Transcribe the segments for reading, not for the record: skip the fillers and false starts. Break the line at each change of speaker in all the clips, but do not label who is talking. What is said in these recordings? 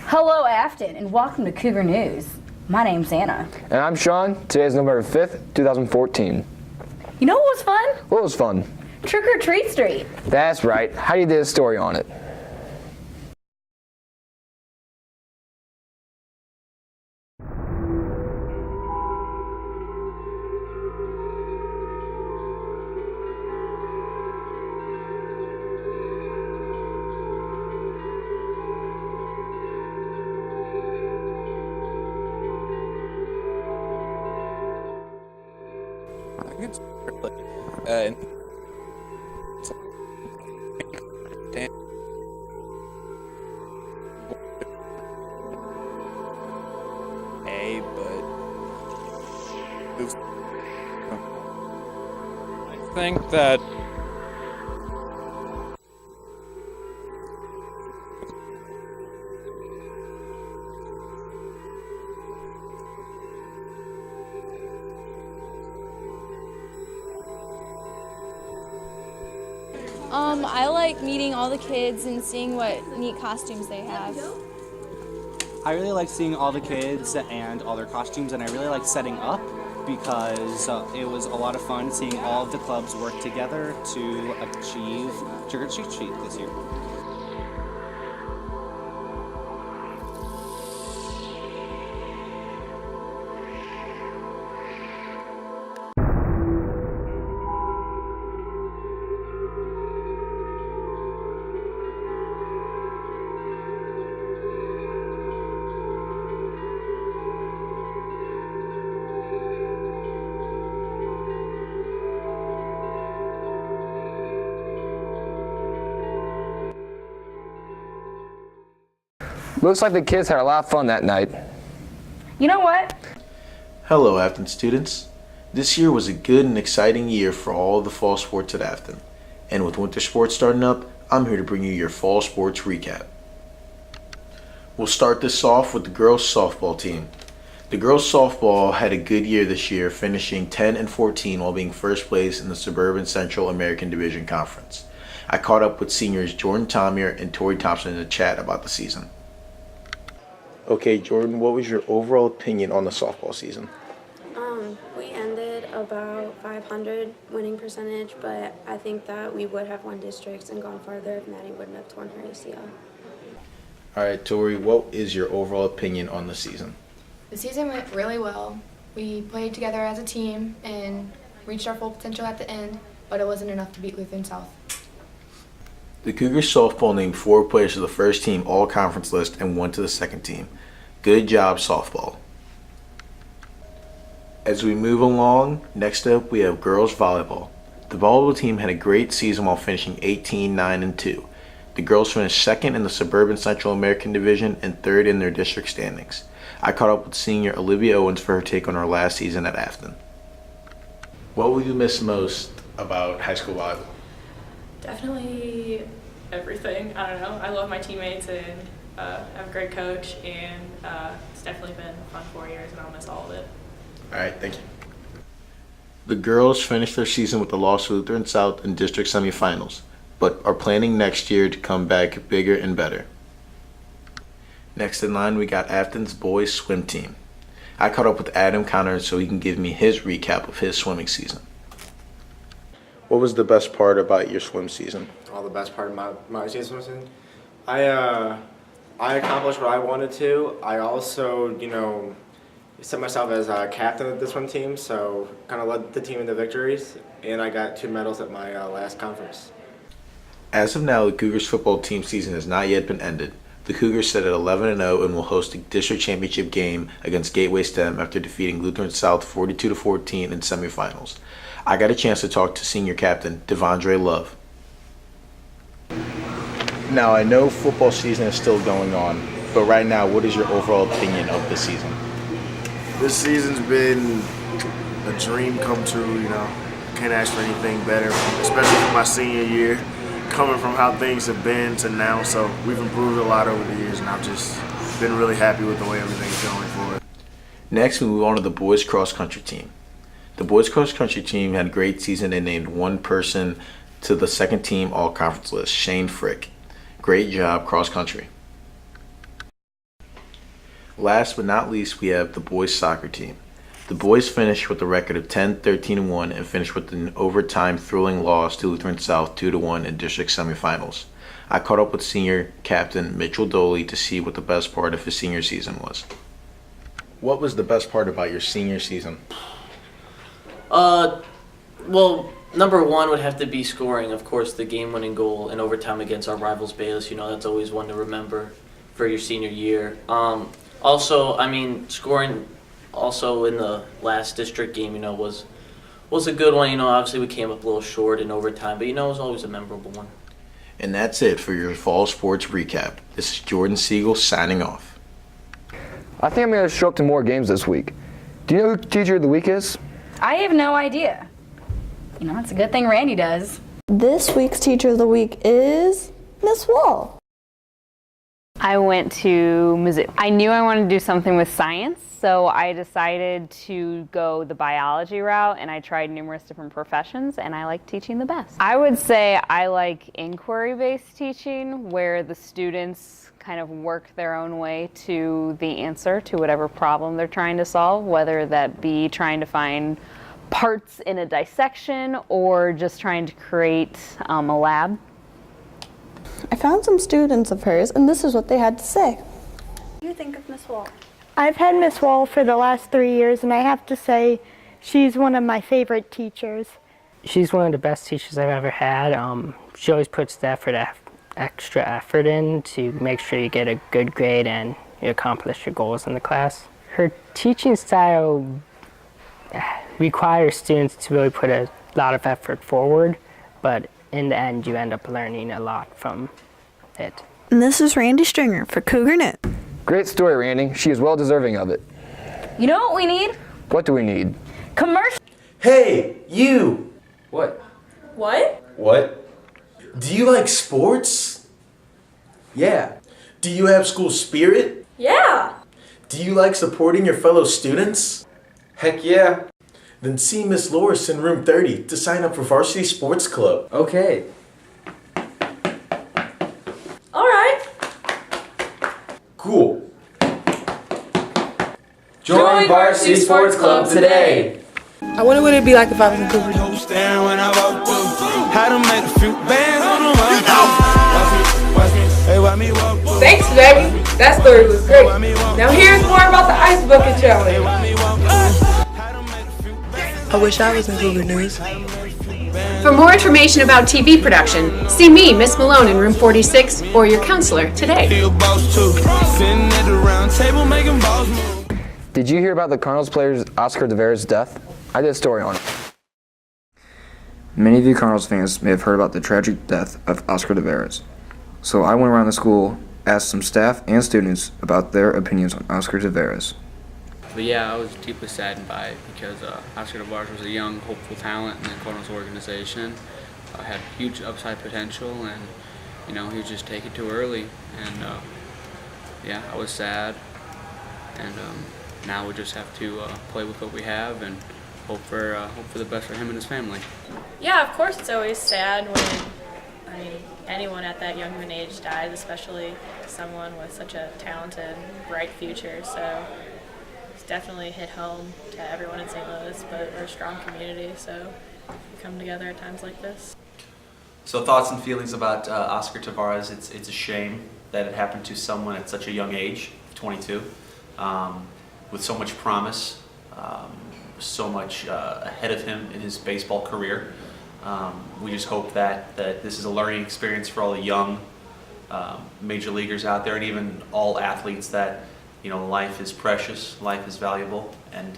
Hello, Afton, and welcome to Cougar News. My name's Anna.
And I'm Sean. Today is November 5th, 2014.
You know what was fun?
What was fun?
Trick or Treat Street.
That's right. Heidi did a story on it.
I think that
I like meeting all the kids and seeing what neat costumes they have.
I really like seeing all the kids and all their costumes, and I really like setting up because it was a lot of fun seeing all of the clubs work together to achieve Trick or Treat Street this year.
Looks like the kids had a lot of fun that night.
You know what?
Hello, Afton students. This year was a good and exciting year for all of the fall sports at Afton. And with winter sports starting up, I'm here to bring you your fall sports recap. We'll start this off with the girls softball team. The girls softball had a good year this year, finishing 10-14 while being first place in the Suburban Central American Division Conference. I caught up with seniors Jordan Tomier and Tori Thompson to chat about the season. Okay, Jordan, what was your overall opinion on the softball season?
We ended about 500 winning percentage, but I think that we would have won districts and gone farther if Maddie wouldn't have torn her ACL.
All right, Tori, what is your overall opinion on the season?
The season went really well. We played together as a team and reached our full potential at the end, but it wasn't enough to beat Lutheran South.
The Cougars softball named 4 players to the first team all-conference list and 1 to the second team. Good job, softball. As we move along, next up we have girls volleyball. The volleyball team had a great season while finishing 18-9-2. The girls finished second in the Suburban Central American Division and third in their district standings. I caught up with senior Olivia Owens for her take on her last season at Afton. What will you miss most about high school volleyball?
Definitely everything. I don't know. I love my teammates and I have a great coach, and it's definitely been a fun 4 years, and I'll miss all of it.
All right, thank you. The girls finished their season with a loss to Lutheran South in district semifinals, but are planning next year to come back bigger and better. Next in line, we got Afton's boys swim team. I caught up with Adam Conner so he can give me his recap of his swimming season. What was the best part about your swim season?
The best part of my season? I accomplished what I wanted to. I also, set myself as a captain of the swim team, so kind of led the team into victories, and I got 2 medals at my last conference.
As of now, the Cougars football team season has not yet been ended. The Cougars sit at 11-0 and will host a district championship game against Gateway STEM after defeating Lutheran South 42-14 in semifinals. I got a chance to talk to senior captain Devondre Love. Now, I know football season is still going on, but right now, what is your overall opinion of the season?
This season's been a dream come true, Can't ask for anything better, especially for my senior year, coming from how things have been to now. So we've improved a lot over the years, and I've just been really happy with the way everything's going forward.
Next, we move on to the boys cross country team. The boys cross country team had a great season and named one person to the second team all-conference list, Shane Frick. Great job, cross country. Last but not least, we have the boys soccer team. The boys finished with a record of 10-13-1 and finished with an overtime thrilling loss to Lutheran South 2-1 in district semifinals. I caught up with senior captain Mitchell Doley to see what the best part of his senior season was. What was the best part about your senior season?
Well, number one would have to be scoring. Of course, the game-winning goal in overtime against our rivals Bayless. That's always one to remember for your senior year. Also, scoring also in the last district game, was a good one. Obviously we came up a little short in overtime, but it was always a memorable one.
And that's it for your fall sports recap. This is Jordan Siegel signing off.
I think I'm going to show up to more games this week. Do you know who Teacher of the Week is?
I have no idea. It's a good thing Randee does.
This week's Teacher of the Week is Miss Wall.
I went to Mizzou. I knew I wanted to do something with science, so I decided to go the biology route, and I tried numerous different professions, and I like teaching the best. I would say I like inquiry-based teaching, where the students kind of work their own way to the answer to whatever problem they're trying to solve, whether that be trying to find parts in a dissection or just trying to create a lab.
I found some students of hers, and this is what they had to say.
What do you think of Miss Wall?
I've had Miss Wall for the last 3 years, and I have to say she's one of my favorite teachers.
She's one of the best teachers I've ever had. She always puts the extra effort in to make sure you get a good grade and you accomplish your goals in the class. Her teaching style requires students to really put a lot of effort forward, but in the end you end up learning a lot from it.
And this is Randee Stringer for Cougar News.
Great story, Randee. She is well deserving of it.
You know what we need?
What do we need?
Commercial.
Hey, you!
What?
What? Do you like sports?
Yeah.
Do you have school spirit?
Yeah.
Do you like supporting your fellow students?
Heck yeah.
Then see Miss Loris in room 30 to sign up for Varsity Sports Club.
Okay.
All right.
Cool.
Join Varsity Sports Club today.
I wonder what it'd be like if I was in Cougar. Thanks, baby. That story was great. Now here's more about the Ice Bucket Challenge. I wish I was in Cougar News.
For more information about TV production, see me, Miss Malone, in room 46, or your counselor today.
Did you hear about the Cardinals player's Oscar Taveras' death? I did a story on it.
Many of you Cardinals fans may have heard about the tragic death of Oscar Taveras. So I went around the school, asked some staff and students about their opinions on Oscar Taveras.
But yeah, I was deeply saddened by it because Oscar Taveras was a young, hopeful talent in the Cardinals organization. Had huge upside potential, and he was just taken too early. And yeah, I was sad. And now we just have to play with what we have and hope for the best for him and his family.
Yeah, of course it's always sad when anyone at that young of an age dies, especially someone with such a talented, bright future. So it's definitely hit home to everyone in St. Louis, but we're a strong community, so we come together at times like this.
So thoughts and feelings about Oscar Taveras. It's a shame that it happened to someone at such a young age, 22, with so much promise, so much ahead of him in his baseball career. We just hope that this is a learning experience for all the young major leaguers out there, and even all athletes, that life is precious, life is valuable, and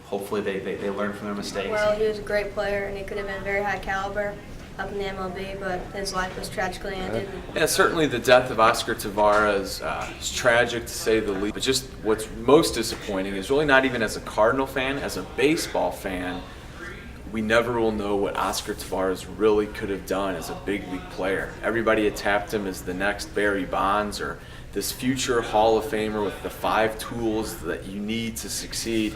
hopefully they learn from their mistakes.
Well, he was a great player, and he could have been very high caliber up in the MLB, but his life was tragically ended.
Yeah, certainly the death of Oscar Taveras is tragic to say the least. But just what's most disappointing is really not even as a Cardinal fan, as a baseball fan, we never will know what Oscar Taveras really could have done as a big league player. Everybody had tapped him as the next Barry Bonds or this future Hall of Famer with the 5 tools that you need to succeed,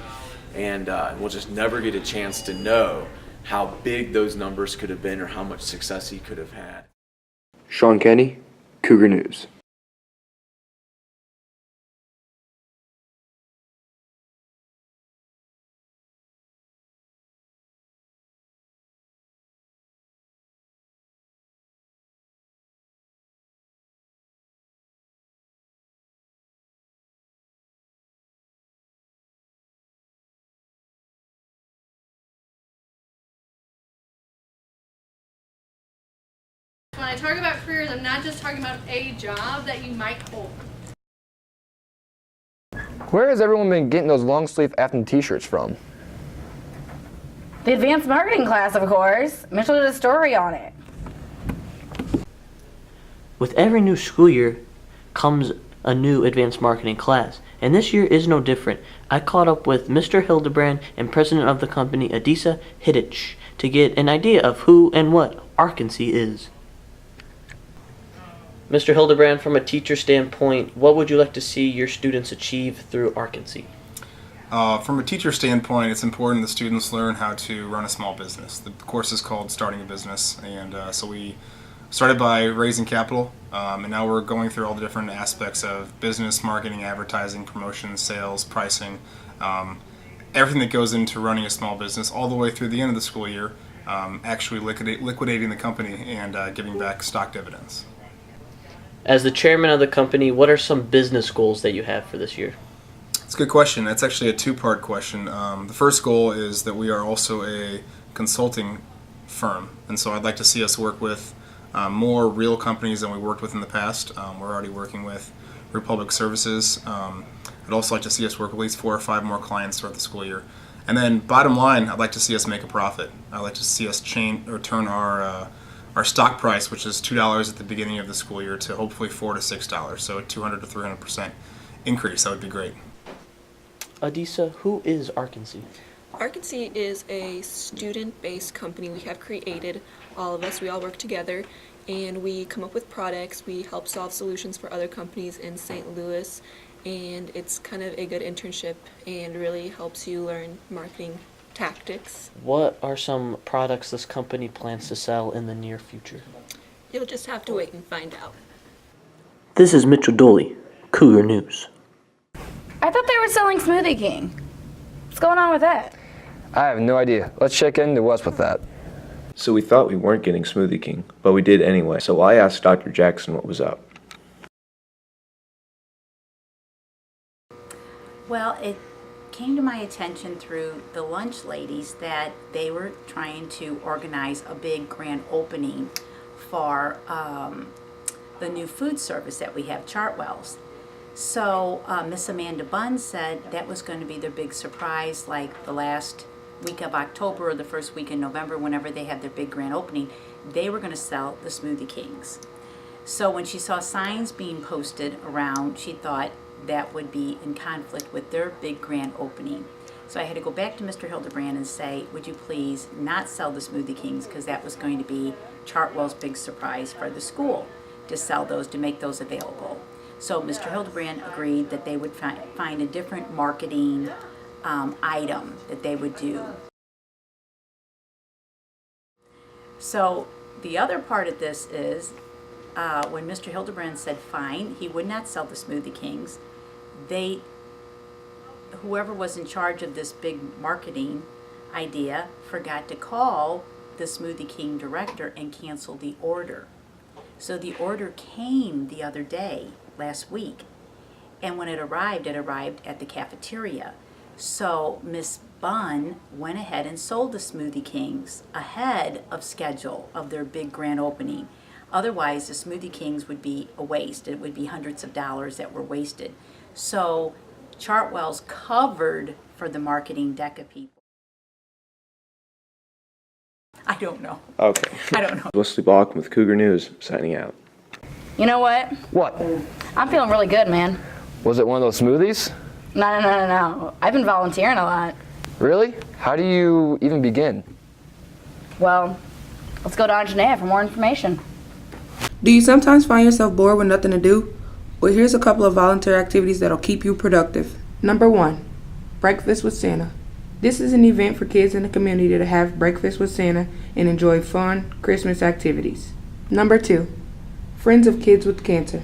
and we'll just never get a chance to know how big those numbers could have been or how much success he could have had.
Sean Kenny, Cougar News.
I talk about careers, I'm not just talking about a job that you might hold.
Where has everyone been getting those long sleeve Afton t-shirts from?
The advanced marketing class, of course. Mitchell did a story on it.
With every new school year comes a new advanced marketing class, and this year is no different. I caught up with Mr. Hildebrand and president of the company, Adisa Hiddich, to get an idea of who and what Arkansas is. Mr. Hildebrand, from a teacher standpoint, what would you like to see your students achieve through Arkansas?
From a teacher standpoint, it's important the students learn how to run a small business. The course is called Starting a Business, and so we started by raising capital, and now we're going through all the different aspects of business, marketing, advertising, promotion, sales, pricing, everything that goes into running a small business, all the way through the end of the school year, actually liquidating the company and giving back stock dividends.
As the chairman of the company, what are some business goals that you have for this year?
It's a good question. That's actually a two-part question. The first goal is that we are also a consulting firm, and so I'd like to see us work with more real companies than we worked with in the past. We're already working with Republic Services. I'd also like to see us work with at least 4 or 5 more clients throughout the school year. And then bottom line, I'd like to see us make a profit. I'd like to see us turn our stock price, which is $2 at the beginning of the school year, to hopefully $4 to $6. So a 200 to 300% increase. That would be great.
Adisa, who is Arkansas?
Arkansas is a student-based company we have created. All of us, we all work together, and we come up with products. We help solve solutions for other companies in St. Louis, and it's kind of a good internship and really helps you learn marketing tactics.
What are some products this company plans to sell in the near future?
You'll just have to wait and find out.
This is Mitchell Doley, Cougar News.
I thought they were selling Smoothie King. What's going on with that?
I have no idea. Let's check into what's with that.
So we thought we weren't getting Smoothie King, but we did anyway. So I asked Dr. Jackson what was up.
Well, it came to my attention through the lunch ladies that they were trying to organize a big grand opening for the new food service that we have, Chartwell's. So Miss Amanda Bunn said that was going to be their big surprise, like the last week of October or the first week in November, whenever they had their big grand opening, they were going to sell the Smoothie Kings. So when she saw signs being posted around, she thought that would be in conflict with their big grand opening. So I had to go back to Mr. Hildebrand and say, would you please not sell the Smoothie Kings, because that was going to be Chartwell's big surprise for the school, to sell those, to make those available. So Mr. Hildebrand agreed that they would find a different marketing item that they would do. So the other part of this is when Mr. Hildebrand said fine, he would not sell the Smoothie Kings, whoever was in charge of this big marketing idea forgot to call the Smoothie King director and cancel the order. So the order came the other day, last week, and when it arrived at the cafeteria. So Miss Bunn went ahead and sold the Smoothie Kings ahead of schedule of their big grand opening. Otherwise, the Smoothie Kings would be a waste. It would be hundreds of dollars that were wasted. So Chartwell's covered for the marketing DECA people. I don't know.
Okay.
I don't know.
Wesley Balk with Cougar News, signing out.
You know what?
What?
I'm feeling really good, man.
Was it one of those smoothies?
No. I've been volunteering a lot.
Really? How do you even begin?
Well, let's go to Anjanea for more information.
Do you sometimes find yourself bored with nothing to do? Well, here's a couple of volunteer activities that'll keep you productive. Number 1, Breakfast with Santa. This is an event for kids in the community to have breakfast with Santa and enjoy fun Christmas activities. Number 2, Friends of Kids with Cancer.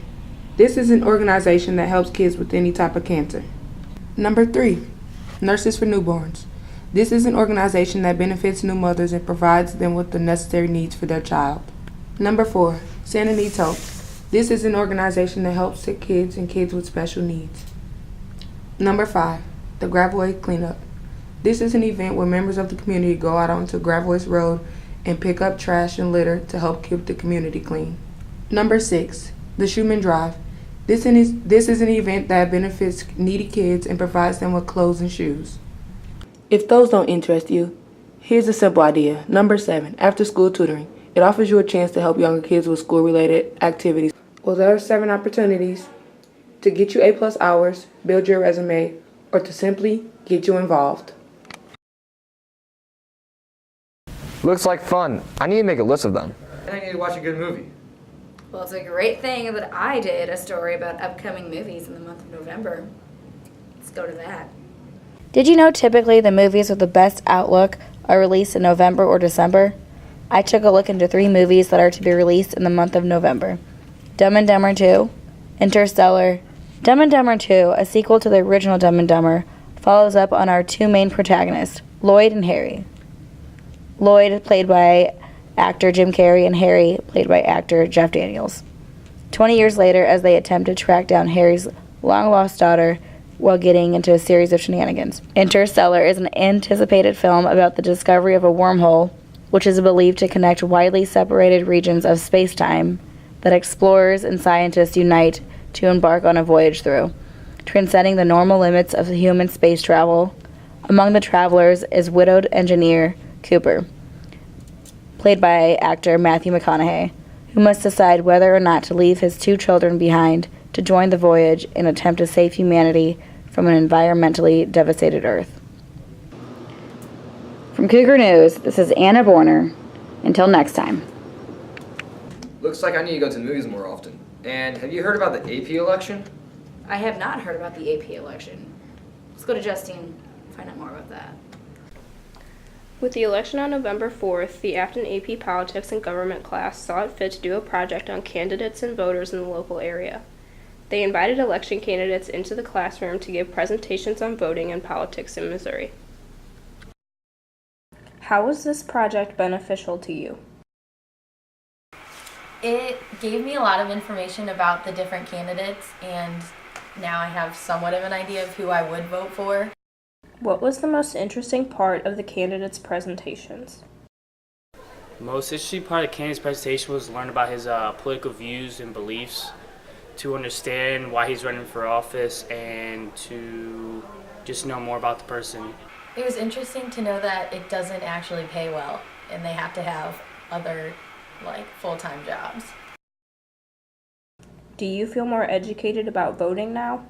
This is an organization that helps kids with any type of cancer. Number 3, Nurses for Newborns. This is an organization that benefits new mothers and provides them with the necessary needs for their child. Number 4, Santa Needs Help. This is an organization that helps sick kids and kids with special needs. Number 5, the Gravelway Cleanup. This is an event where members of the community go out onto Gravelway Road and pick up trash and litter to help keep the community clean. Number 6, the Schumann Drive. This is an event that benefits needy kids and provides them with clothes and shoes. If those don't interest you, here's a simple idea. Number 7, after school tutoring. It offers you a chance to help younger kids with school-related activities. Well, there are 7 opportunities to get you A+ hours, build your resume, or to simply get you involved.
Looks like fun. I need to make a list of them.
And I need to watch a good movie.
Well, it's a great thing that I did a story about upcoming movies in the month of November. Let's go to that. Did you know typically the movies with the best outlook are released in November or December? I took a look into 3 movies that are to be released in the month of November. Dumb and Dumber 2, Interstellar. Dumb and Dumber 2, a sequel to the original Dumb and Dumber, follows up on our 2 main protagonists, Lloyd and Harry. Lloyd, played by actor Jim Carrey, and Harry, played by actor Jeff Daniels. 20 years later, as they attempt to track down Harry's long-lost daughter while getting into a series of shenanigans. Interstellar is an anticipated film about the discovery of a wormhole, which is believed to connect widely separated regions of space-time that explorers and scientists unite to embark on a voyage through, transcending the normal limits of human space travel. Among the travelers is widowed engineer Cooper, played by actor Matthew McConaughey, who must decide whether or not to leave his 2 children behind to join the voyage and attempt to save humanity from an environmentally devastated Earth. From Cougar News, this is Anna Borner. Until next time.
Looks like I need to go to the movies more often. And have you heard about the AP election?
I have not heard about the AP election. Let's go to Justine and find out more about that.
With the election on November 4th, the Afton AP Politics and Government class saw it fit to do a project on candidates and voters in the local area. They invited election candidates into the classroom to give presentations on voting and politics in Missouri. How was this project beneficial to you?
It gave me a lot of information about the different candidates, and now I have somewhat of an idea of who I would vote for.
What was the most interesting part of the candidates' presentations?
The most interesting part of the candidate's presentation was to learn about his political views and beliefs, to understand why he's running for office, and to just know more about the person.
It was interesting to know that it doesn't actually pay well, and they have to have other, full-time jobs.
Do you feel more educated about voting now?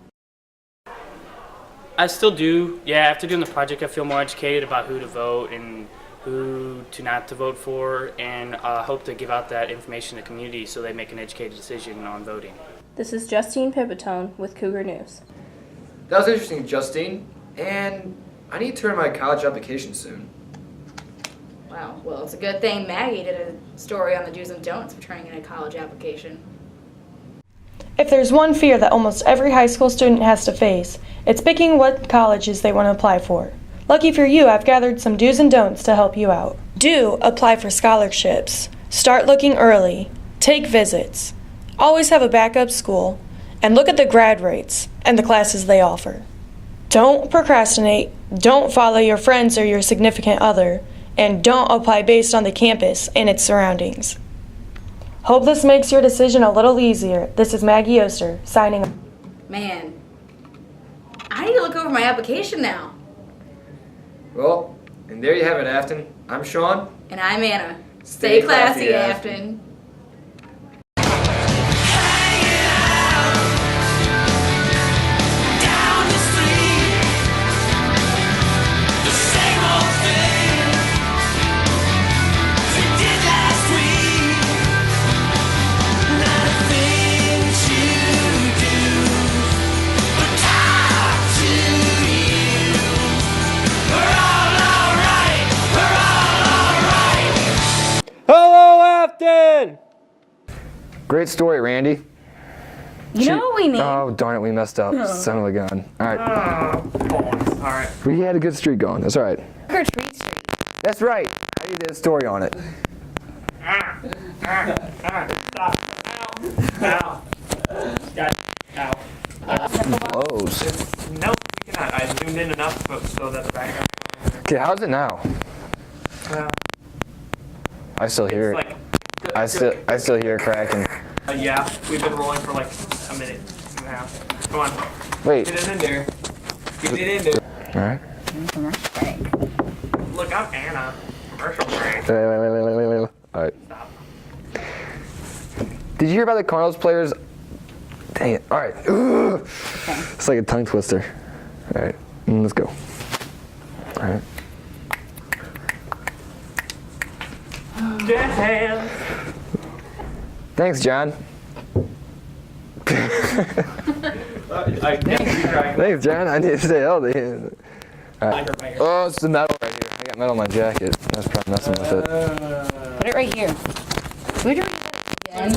I still do. Yeah, after doing the project, I feel more educated about who to vote and who to not to vote for, and hope to give out that information to the community so they make an educated decision on voting.
This is Justine Pipitone with Cougar News.
That was interesting, Justine. And I need to turn my college application soon.
Wow, well, it's a good thing Maggie did a story on the do's and don'ts for turning in a college application.
If there's one fear that almost every high school student has to face, it's picking what colleges they want to apply for. Lucky for you, I've gathered some do's and don'ts to help you out. Do apply for scholarships. Start looking early. Take visits. Always have a backup school. And look at the grad rates and the classes they offer. Don't procrastinate. Don't follow your friends or your significant other. And don't apply based on the campus and its surroundings. Hope this makes your decision a little easier. This is Maggie Oster, signing off.
Man, I need to look over my application now.
Well, and there you have it, Afton. I'm Sean.
And I'm Anna. Stay classy, Afton.
Hello, Afton! Great story, Randee.
You know what we need?
Oh, darn it, we messed up.
Oh.
Son of a gun. All right.
All right.
We had a good streak going. That's all right.
Trick or treat street.
That's right. Heidi did a story on it.
Ow. Ow.
Close.
Nope, we cannot. I zoomed in enough so that the background.
Okay, how's it now? I still hear
It's
it.
like,
I still hear it cracking.
yeah, we've been rolling for like a minute and a half. Come on.
Wait.
Get it in there. Get it in there.
All right.
Look up, Anna. Commercial break.
Wait. All right. Did you hear about the Cardinals players? Dang it. All right. Ugh. It's like a tongue twister. All right. Let's go. All right.
Jazz hands.
Thanks, John. Thanks, John. I need to say hello. All right. Oh, it's the metal right here. I got metal on my jacket. That's probably messing with it.
Put it right here. Where do we get it again?